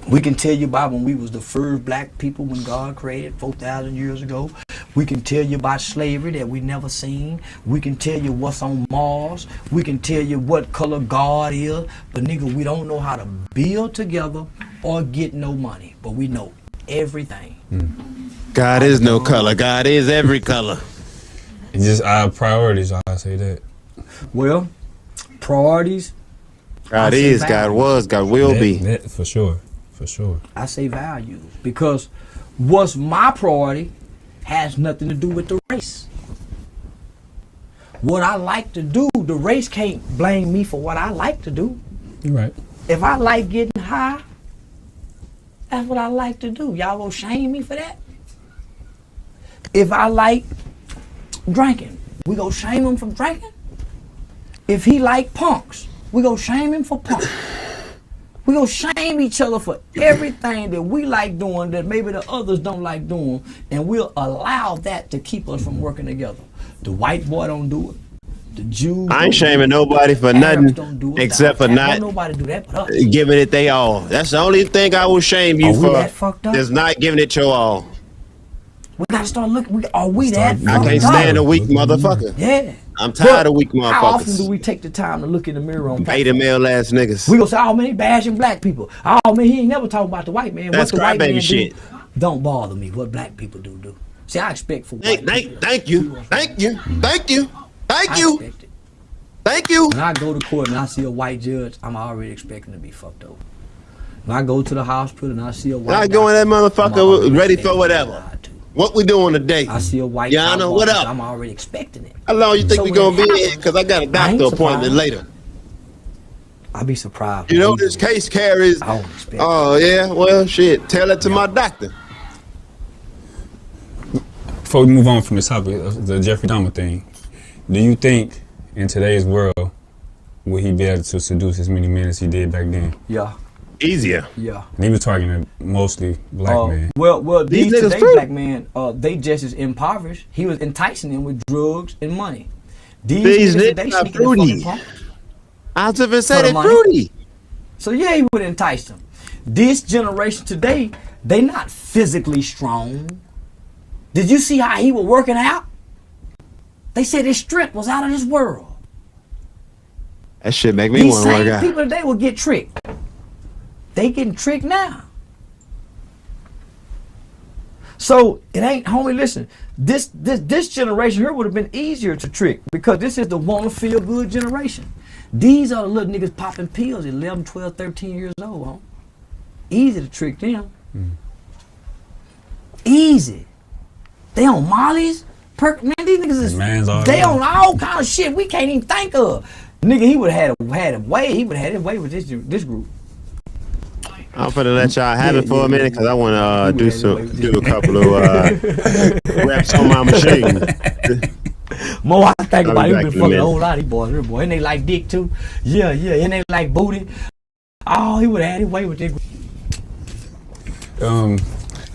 We can tell you about when we was the first black people when God created 4,000 years ago. We can tell you about slavery that we never seen. We can tell you what's on Mars. We can tell you what color God is. But nigga, we don't know how to build together or get no money. But we know everything. God is no color. God is every color. It's just our priorities, I say that. Well, priorities. God is, God was, God will be. That for sure. For sure. I say values because what's my priority has nothing to do with the race. What I like to do, the race can't blame me for what I like to do. You're right. If I like getting high, that's what I like to do. Y'all gonna shame me for that? If I like drinking, we gonna shame him for drinking? If he like punks, we gonna shame him for punk. We gonna shame each other for everything that we like doing that maybe the others don't like doing, and we'll allow that to keep us from working together. The white boy don't do it. The Jews. I ain't shaming nobody for nothing except for not nobody do that but us. giving it they all. That's the only thing I will shame you for. That fucked up? Is not giving it your all. We gotta start looking. Are we that? I can't stand a weak motherfucker. Yeah. I'm tired of weak motherfuckers. How often do we take the time to look in the mirror on Beta male ass niggas. We gonna say, oh man, he bashing black people. Oh man, he ain't never talking about the white man. That's what the white man shit. do don't bother me. What black people do. See, I expect for white people. Thank you. Thank you. Thank you. Thank I you. expect it. Thank you. When I go to court and I see a white judge, I'm already expecting to be fucked over. When I go to the hospital and I see a white I go in that motherfucker ready for whatever. What we doing today? I see a white Yana, what up? I'm already expecting it. How long you think So we when gonna it be here? happens, Because I got a I doctor ain't appointment surprised. later. I'll be surprised. You know when we this do it. case carries. I don't expect Oh yeah, well shit. Tell it to my doctor. Before we move on from this topic, the Jeffrey Dahmer thing, do you think in today's world will he be able to seduce as many men as he did back then? Yeah. Easier. Yeah. And he was targeting mostly black men. Well, These these niggas today fruity. black men, they just as impoverished. He was enticing them with drugs and money. These These niggas niggas today are sneaking in fruity. fucking pump. I was even For say the they money. fruity. So yeah, he would entice them. This generation today, they not physically strong. Did you see how he was working out? They said his strength was out of this world. That shit make me These want to same work out. people today will get tricked. They getting tricked now. So it ain't, homie, listen, this generation here would have been easier to trick because this is the wanna feel good generation. These are the little niggas popping pills at 11, 12, 13 years old, huh? Easy to trick them. Easy. They on Molly's, man, these niggas is, Man's all they over. on all kind of shit we can't even think of. Nigga, he would have had a way, he would have had his way with this group. I'm finna let y'all have it for a minute because I want to do a couple of reps on my machine. More I think I'll about be it, back he been in a fucking a minute. whole lot of these boys, here, boy. And they like dick too. Yeah, and they like booty. Oh, he would have had his way with this group.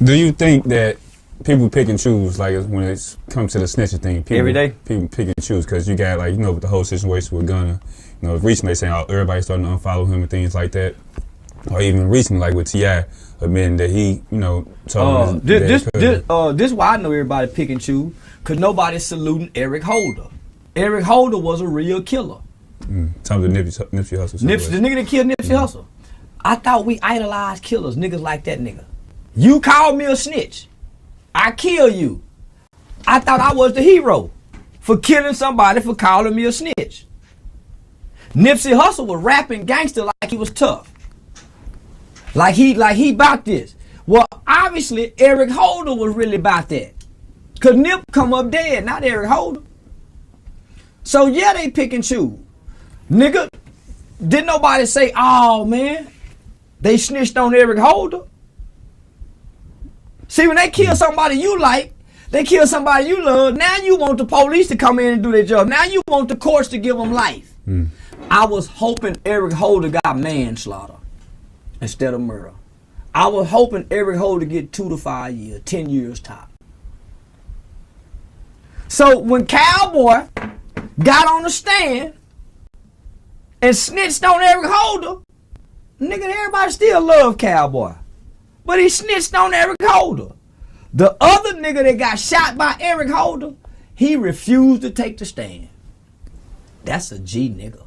Do you think that people pick and choose, like when it comes to the snitching thing? People, Every day? People pick and choose because you got, like, with the whole situation with Gunna. Recently saying everybody's starting to unfollow him and things like that. Or even recently, like with T.I., admitting that he, told his dad cousin. This why I know everybody pick and choose, cause nobody's saluting Eric Holder. Eric Holder was a real killer. Talking to Nipsey Hussle. The nigga that killed Nipsey Hussle. I thought we idolized killers, niggas like that nigga. You called me a snitch, I kill you. I thought I was the hero for killing somebody for calling me a snitch. Nipsey Hussle was rapping gangster like he was tough. Like he about this. Well, obviously Eric Holder was really about that. Cause Nip come up dead, not Eric Holder. So yeah, they pick and choose. Nigga, didn't nobody say, oh man, they snitched on Eric Holder? See, when they kill somebody you like, they kill somebody you love, now you want the police to come in and do their job. Now you want the courts to give them life. I was hoping Eric Holder got manslaughter instead of murder. I was hoping Eric Holder get 2 to 5 years, 10 years top. So when Cowboy got on the stand and snitched on Eric Holder, nigga, everybody still love Cowboy. But he snitched on Eric Holder. The other nigga that got shot by Eric Holder, he refused to take the stand. That's a G nigga.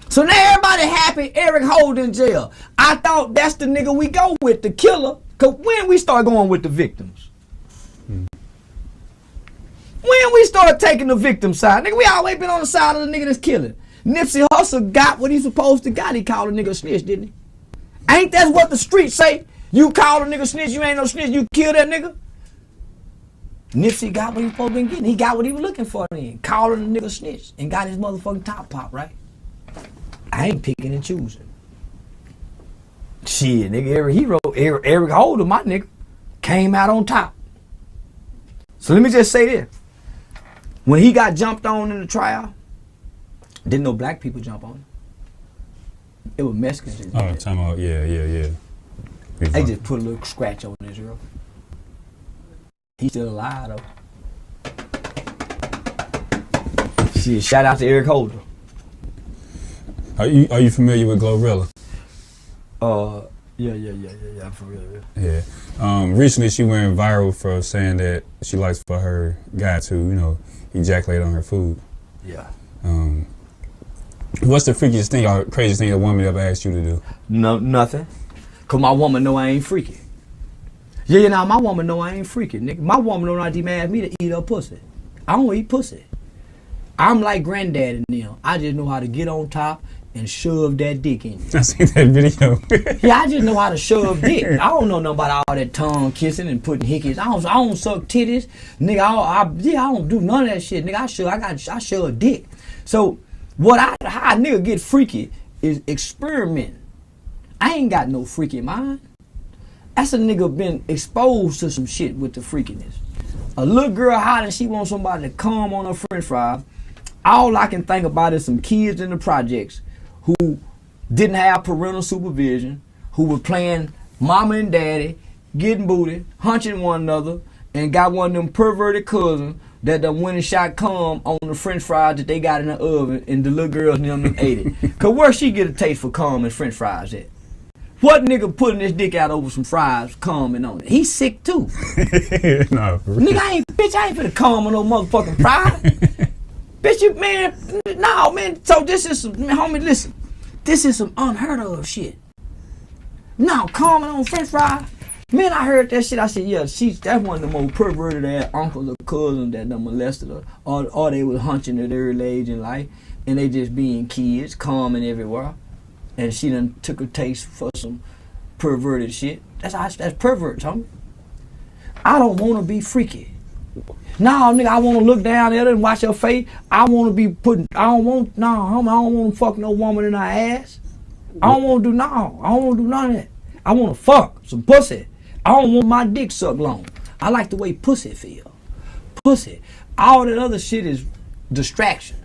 So now everybody happy Eric Holder in jail. I thought that's the nigga we go with, the killer. Cause when we start going with the victims? When we start taking the victim side? Nigga, we always been on the side of the nigga that's killing. Nipsey Hussle got what he supposed to got. He called a nigga a snitch, didn't he? Ain't that what the streets say? You call a nigga snitch, you ain't no snitch, you kill that nigga? Nipsey got what he supposed to be getting. He got what he was looking for then. Calling a nigga snitch and got his motherfucking top pop, right? I ain't picking and choosing. Shit, nigga, Eric Holder, my nigga, came out on top. So let me just say this. When he got jumped on in the trial, didn't no black people jump on him. It was Mexicans that did Oh, it. time out. Yeah. They just put a little scratch on Israel. He's still alive though. Shit, shout out to Eric Holder. Are you familiar with Glorilla? Yeah, for real. Yeah. Yeah. Recently she went viral for saying that she likes for her guy to, ejaculate on her food. Yeah. What's the freakiest thing or craziest thing a woman ever asked you to do? No, nothing. Cause my woman know I ain't freaky. Yeah, now my woman know I ain't freaky, nigga. My woman don't not demand me to eat her pussy. I don't eat pussy. I'm like granddad and them. I just know how to get on top and shove that dick in you. I seen that video. Yeah, I just know how to shove dick. I don't know nothing about all that tongue kissing and putting hickeys. I don't suck titties, nigga. I don't do none of that shit, nigga. I shove dick. So how a nigga get freaky is experimenting. I ain't got no freaky mind. That's a nigga been exposed to some shit with the freakiness. A little girl hot and she wants somebody to come on her french fries. All I can think about is some kids in the projects who didn't have parental supervision, who were playing mama and daddy, getting booty, hunching one another, and got one of them perverted cousins that done went and shot cum on the french fries that they got in the oven, and the little girls and them ate it. Cause where she get a taste for cum and french fries at? What nigga putting his dick out over some fries, comment on it? He's sick too. No, for real. Nigga, I ain't finna cum on no motherfucking fries. Bitch, you, man, no, man. So this is some, man, homie, listen. This is some unheard of shit. No, comment on french fries. Man, I heard that shit. I said, yeah, that's one of the most perverted ass uncles or cousins that done molested her. Or they was hunching at early age in life. And they just being kids, calming everywhere. And she done took a taste for some perverted shit. That's perverts, homie. I don't want to be freaky. No, nigga, I want to look down at her and watch her face. I want to be putting, I don't want to fuck no woman in her ass. I don't want to do none of that. I want to fuck some pussy. I don't want my dick sucked long. I like the way pussy feel. Pussy. All that other shit is distractions.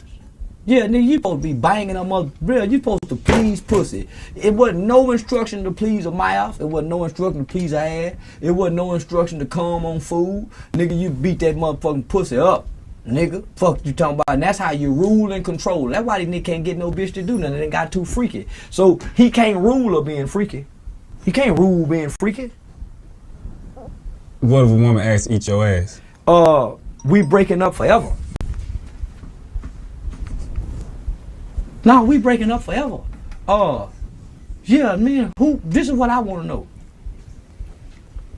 Yeah, nigga, you supposed to be banging a mother. Real, you supposed to please pussy. It wasn't no instruction to please a mouth. It wasn't no instruction to please a ass. It wasn't no instruction to come on food. Nigga, you beat that motherfucking pussy up. Nigga, fuck you talking about. And that's how you rule and control. That's why these niggas can't get no bitch to do nothing. They got too freaky. So he can't rule her being freaky. He can't rule being freaky. What if a woman asks eat your ass? We breaking up forever. No, we breaking up forever. Yeah, man, this is what I want to know.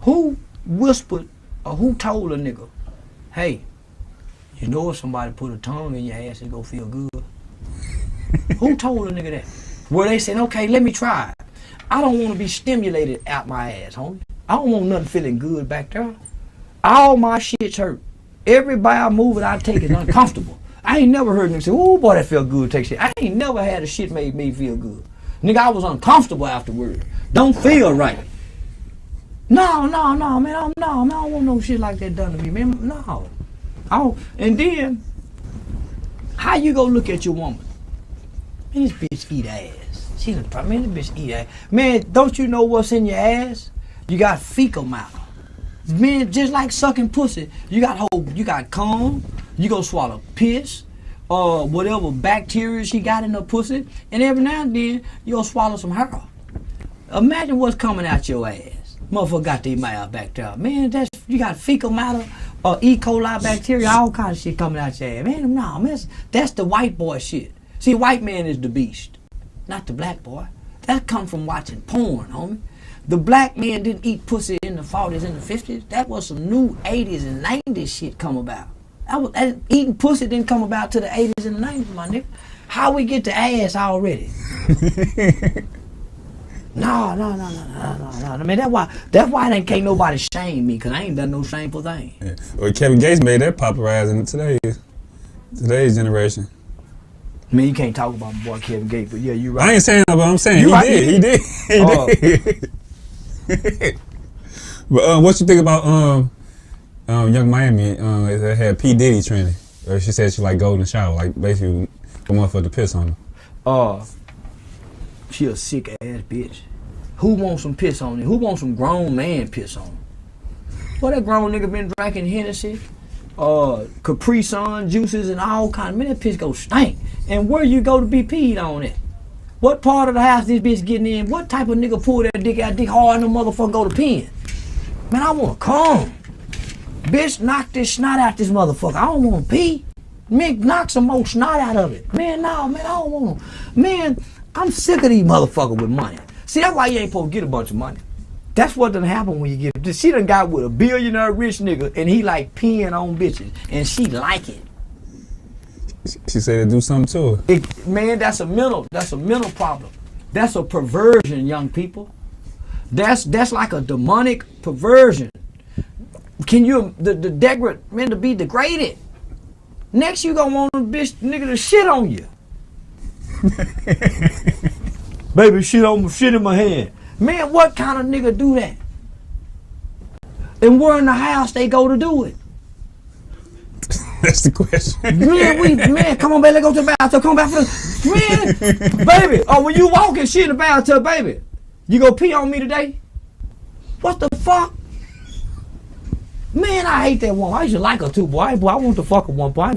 Who whispered or who told a nigga, hey, you know if somebody put a tongue in your ass, it gonna feel good? Who told a nigga that? Well, they said, okay, let me try it. I don't want to be stimulated out my ass, homie. I don't want nothing feeling good back there. All my shit's hurt. Every bowel movement I take is uncomfortable. I ain't never heard niggas say, oh boy, that felt good, take shit. I ain't never had a shit made me feel good. Nigga, I was uncomfortable afterward. Don't feel right. No, man, I don't want no shit like that done to me, man. No. And then, how you go look at your woman? Man, this bitch eat ass. She's a man, this bitch eat ass. Man, don't you know what's in your ass? You got fecal matter. Man, just like sucking pussy, you got cum, you gonna swallow piss, or whatever bacteria she got in her pussy, and every now and then you gonna swallow some hair. Imagine what's coming out your ass. Motherfucker got their mouth back there. Man, you got fecal matter, or E. coli bacteria, all kinds of shit coming out your ass. Man, no, man, that's the white boy shit. See, white man is the beast, not the black boy. That come from watching porn, homie. The black man didn't eat pussy in the 40s and the 50s. That was some new 80s and 90s shit come about. Eating pussy didn't come about to the 80s and the 90s, my nigga. How we get to ass already? No. I mean, that's why they can't nobody shame me, because I ain't done no shameful thing. Yeah. Well, Kevin Gates made that popularized in today's generation. I mean, you can't talk about my boy Kevin Gates, but yeah, you're right. I ain't saying that, but I'm saying he did. But what you think about Young Miami? That had P. Diddy training. She said she like golden shower, like basically the motherfucker to piss on her. She a sick ass bitch. Who wants some piss on it? Who wants some grown man piss on? Well, that grown nigga been drinking Hennessy, Capri Sun juices and all kind of, man, that piss go stink. And where you go to be peed on it? What part of the house this bitch getting in? What type of nigga pull that dick out, dick hard, and the motherfucker go to peeing? Man, I wanna come. Bitch, knock this snot out this motherfucker. I don't wanna pee. Man, knock some more snot out of it. Man, no, man, I don't wanna. Man, I'm sick of these motherfuckers with money. See, that's why you ain't supposed to get a bunch of money. That's what done happen when you get. She done got with a billionaire rich nigga, and he like peeing on bitches, and she like it. She said to do something to her. Man, that's a mental problem. That's a perversion, young people. That's like a demonic perversion. Can you to be degraded? Next you gonna want a bitch nigga to shit on you. Baby, shit in my hand. Man, what kind of nigga do that? And where in the house they go to do it? That's the question. Man, come on, baby, let's go to the bathtub. Come back for the man, baby. Oh, when you walking shit in the bathtub, baby, you go pee on me today? What the fuck? Man, I hate that woman. I used to like her too, boy. I want to fuck her one boy.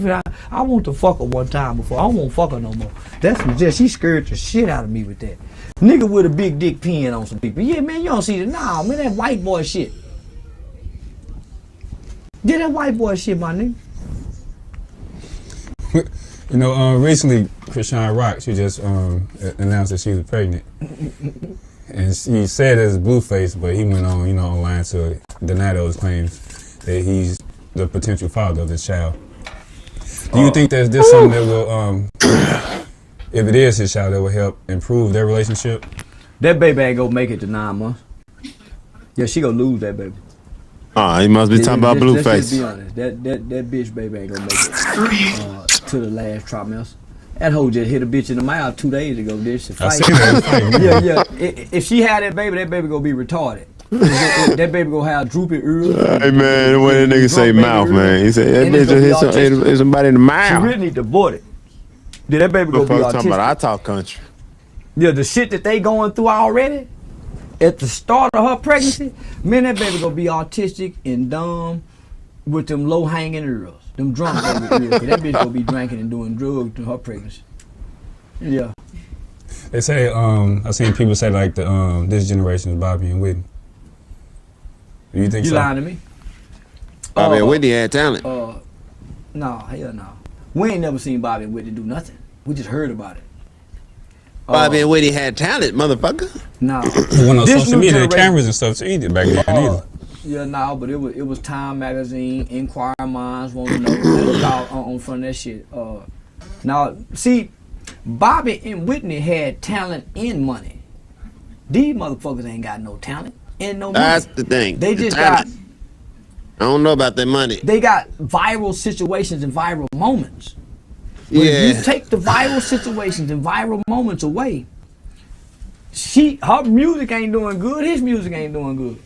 I want to fuck her one time before. I won't fuck her no more. She scared the shit out of me with that. Nigga with a big dick peeing on some people. Yeah, man, you don't see that. Nah, man, that white boy shit. Yeah, that white boy shit, my nigga. You know, recently, Chrisean Rock, she just announced that she was pregnant. And she said it as Blueface, but he went on, online to deny those claims that he's the potential father of this child. Do you think that this something that will, if it is his child, that will help improve their relationship? That baby ain't gonna make it to 9 months. Yeah, she gonna lose that baby. Oh, he must be talking about Let's Blueface. be honest. That bitch baby ain't gonna make it to the last trimester. That hoe just hit a bitch in the mouth 2 days ago. This I seen that. yeah. If she had that baby gonna be retarded. That baby gonna have droopy ears. Hey man, when that nigga say mouth, man, he said that And bitch it's gonna just be hit somebody in the She mouth. really need to abort it. Then that baby What gonna be the fuck talking about? I autistic. talk country. Yeah, the shit that they going through already at the start of her pregnancy, man, that baby gonna be autistic and dumb with them low hanging ears, them drunk baby ears. 'Cause that bitch gonna be drinking and doing drugs in her pregnancy. Yeah. They say, I've seen people say like this generation is Bobby and Whitney. Do you think You so? lying to me? Bobby and Whitney had talent. No, hell no. We ain't never seen Bobby and Whitney do nothing. We just heard about it. Bobby and Whitney had talent, motherfucker. No. It went on This social new media, the generation- cameras and stuff too. He did back then either. Yeah, no, but it was Time Magazine, Inquirer Minds, want to know. It was all on front of that shit. Now, see, Bobby and Whitney had talent and money. These motherfuckers ain't got no talent and no money. That's the thing. They The just talent. got I don't know about that money. they got viral situations and viral moments. But if Yeah. you take the viral situations and viral moments away, her music ain't doing good, his music ain't doing good.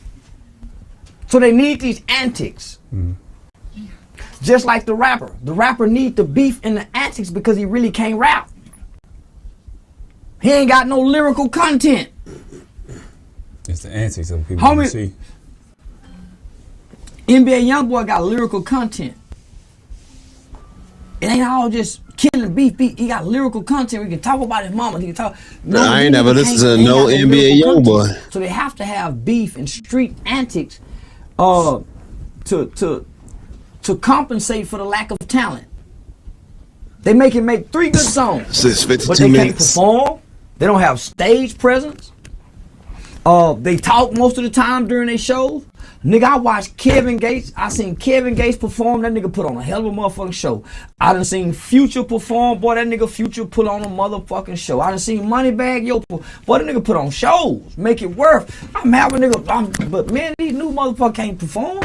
So they need these antics. Just like the rapper. The rapper need the beef and the antics because he really can't rap. He ain't got no lyrical content. It's the antics of people Homie- you see. NBA Youngboy got lyrical content. It ain't all just killing beef. He got lyrical content. We can talk about his mama. He can talk. I ain't never listened to ain't no got NBA lyrical Youngboy. content. So they have to have beef and street antics, to compensate for the lack of talent. They make 3 good songs, Since but 52 they can't minutes. perform. They don't have stage presence. They talk most of the time during their shows. Nigga, I watched Kevin Gates. I seen Kevin Gates perform. That nigga put on a hell of a motherfucking show. I done seen Future perform. Boy, that nigga Future put on a motherfucking show. I done seen Moneybagg Yo. Boy, that nigga put on shows. Make it worth. I'm having nigga. But man, these new motherfuckers can't perform.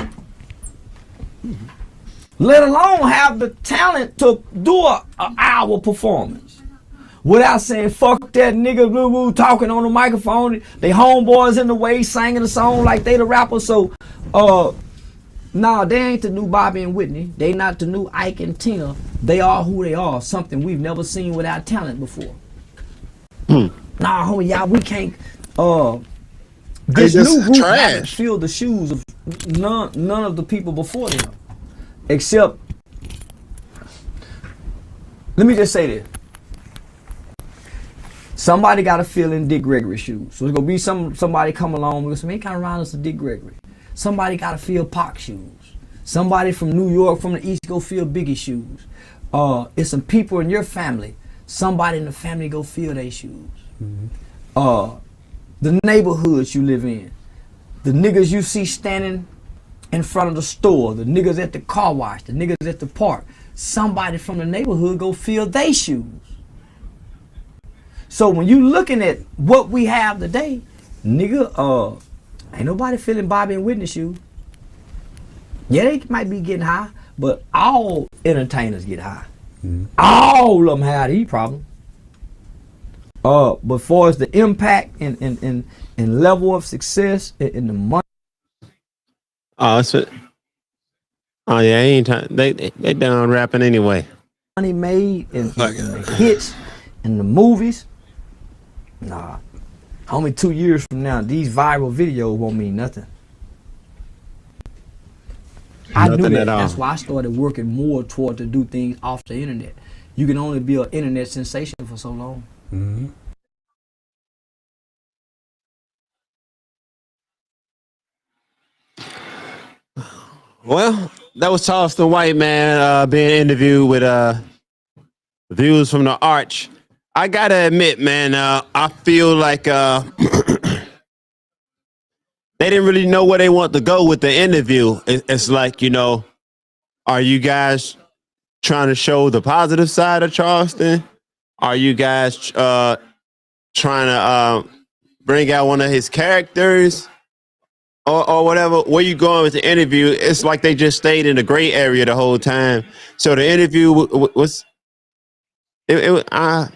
Let alone have the talent to do a hour performance. Without saying fuck that nigga blue woo talking on the microphone. They homeboys in the way singing the song like they the rapper. So nah, they ain't the new Bobby and Whitney. They not the new Ike and Tina. They are who they are. Something we've never seen without talent before. Nah, homie, y'all, we can't this just new group trash. haven't filled the shoes of none of the people before them. Except, let me just say this. Somebody got to fill in Dick Gregory's shoes. So it's going to be somebody come along and say, man, kind of around us to Dick Gregory. Somebody got to fill Pac's shoes. Somebody from New York, from the East, go fill Biggie's shoes. It's some people in your family. Somebody in the family go fill their shoes. The neighborhoods you live in. The niggas you see standing in front of the store. The niggas at the car wash. The niggas at the park. Somebody from the neighborhood go fill their shoes. So when you looking at what we have today, nigga, ain't nobody feeling Bobby and Whitney shoes. Yeah, they might be getting high, but all entertainers get high. All of them have these problems. But far as the impact and level of success and the money. Oh, it's Oh yeah, they done rapping anyway. Money made in the hits and the movies. Nah, homie, 2 years from now, these viral videos won't mean nothing. I knew Nothing that. at all. That's why I started working more toward to do things off the internet. You can only be an internet sensation for so long. Mm-hmm. Well, that was Charleston White, man, being interviewed with Views from the Arch. I gotta admit, man, I feel like they didn't really know where they want to go with the interview. It's like, are you guys trying to show the positive side of Charleston? Are you guys trying to bring out one of his characters? Or whatever, where you going with the interview? It's like they just stayed in the gray area the whole time. So the interview was, I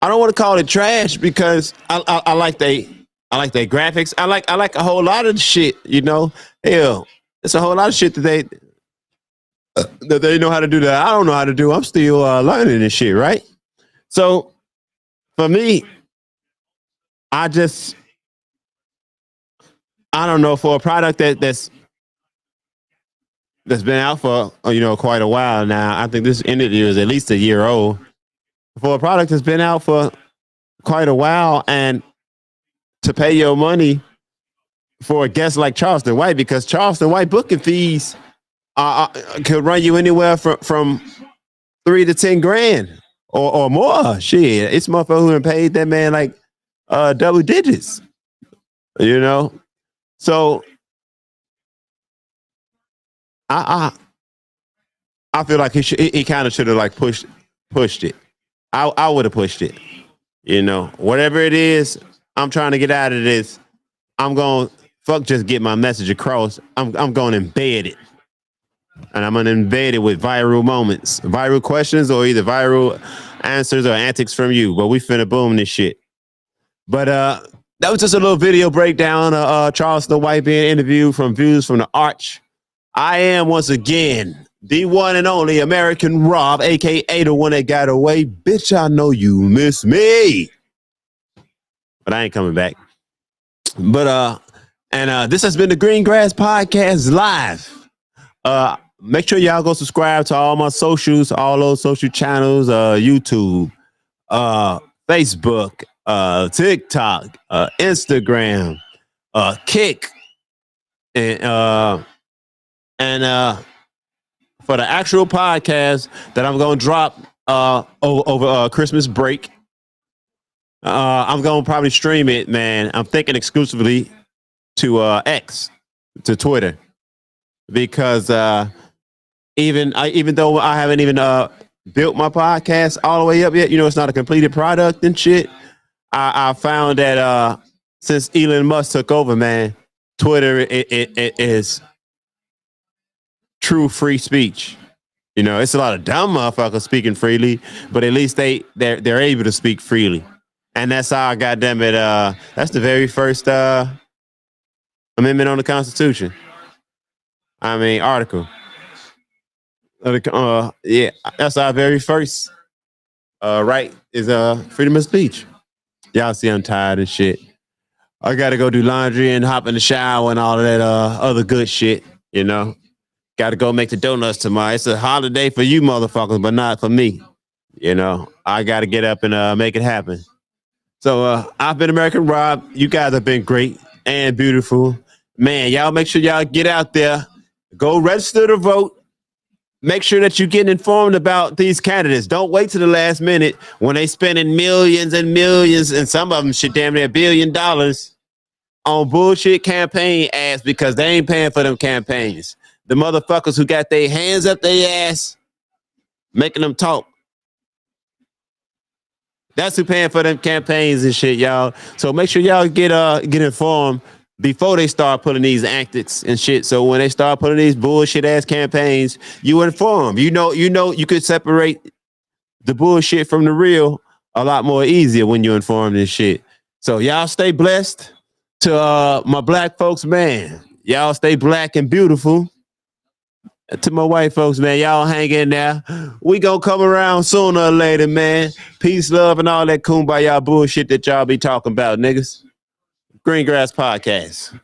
don't want to call it trash because I like their graphics. I like a whole lot of shit. Hell, it's a whole lot of shit that they know how to do that I don't know how to do. I'm still learning this shit, right? So for me, I don't know, for a product that's been out for quite a while now. I think this interview is at least a year old. For a product that's been out for quite a while, and to pay your money for a guest like Charleston White, because Charleston White booking fees could run you anywhere from 3 to 10 grand or more. Shit, it's motherfucker who done paid that man like double digits. So I feel like he kind of should have like pushed it. I would have pushed it. Whatever it is, I'm trying to get out of this. I'm going fuck just get my message across. I'm going to embed it. And I'm going to embed it with viral moments, viral questions, or either viral answers or antics from you. But we finna boom this shit. But that was just a little video breakdown of Charleston White being interviewed from Views from the Arch. I am, once again, the one and only American Rob, a.k.a. the one that got away. Bitch, I know you miss me. But I ain't coming back. But, this has been the Green Grass Podcast Live. Make sure y'all go subscribe to all my socials, all those social channels, YouTube, Facebook, TikTok, Instagram, Kick, and for the actual podcast that I'm gonna drop over Christmas break, I'm gonna probably stream it, man. I'm thinking exclusively to X, to Twitter, because even though I haven't even built my podcast all the way up yet, it's not a completed product and shit. I found that since Elon Musk took over, man, Twitter it is true free speech. It's a lot of dumb motherfuckers speaking freely, but at least they're able to speak freely, and that's how, goddamn it, that's the very first amendment on the Constitution. I mean, article. Yeah, that's our very first right, is freedom of speech. Y'all see I'm tired and shit. I gotta go do laundry and hop in the shower and all of that other good shit, Gotta go make the donuts tomorrow. It's a holiday for you motherfuckers, but not for me. I gotta get up and make it happen. So I've been American Rob. You guys have been great and beautiful. Man, y'all make sure y'all get out there. Go register to vote. Make sure that you're getting informed about these candidates. Don't wait to the last minute when they spending millions and millions, and some of them shit damn near $1 billion on bullshit campaign ads because they ain't paying for them campaigns. The motherfuckers who got their hands up their ass, making them talk. That's who paying for them campaigns and shit, y'all. So make sure y'all get informed before they start putting these antics and shit. So when they start putting these bullshit ass campaigns, you inform. You could separate the bullshit from the real a lot more easier when you inform this shit. So y'all stay blessed. To my black folks, man. Y'all stay black and beautiful. To my white folks, man, y'all hang in there. We gonna come around sooner or later, man. Peace, love, and all that kumbaya bullshit that y'all be talking about, niggas. Green Grass Podcast.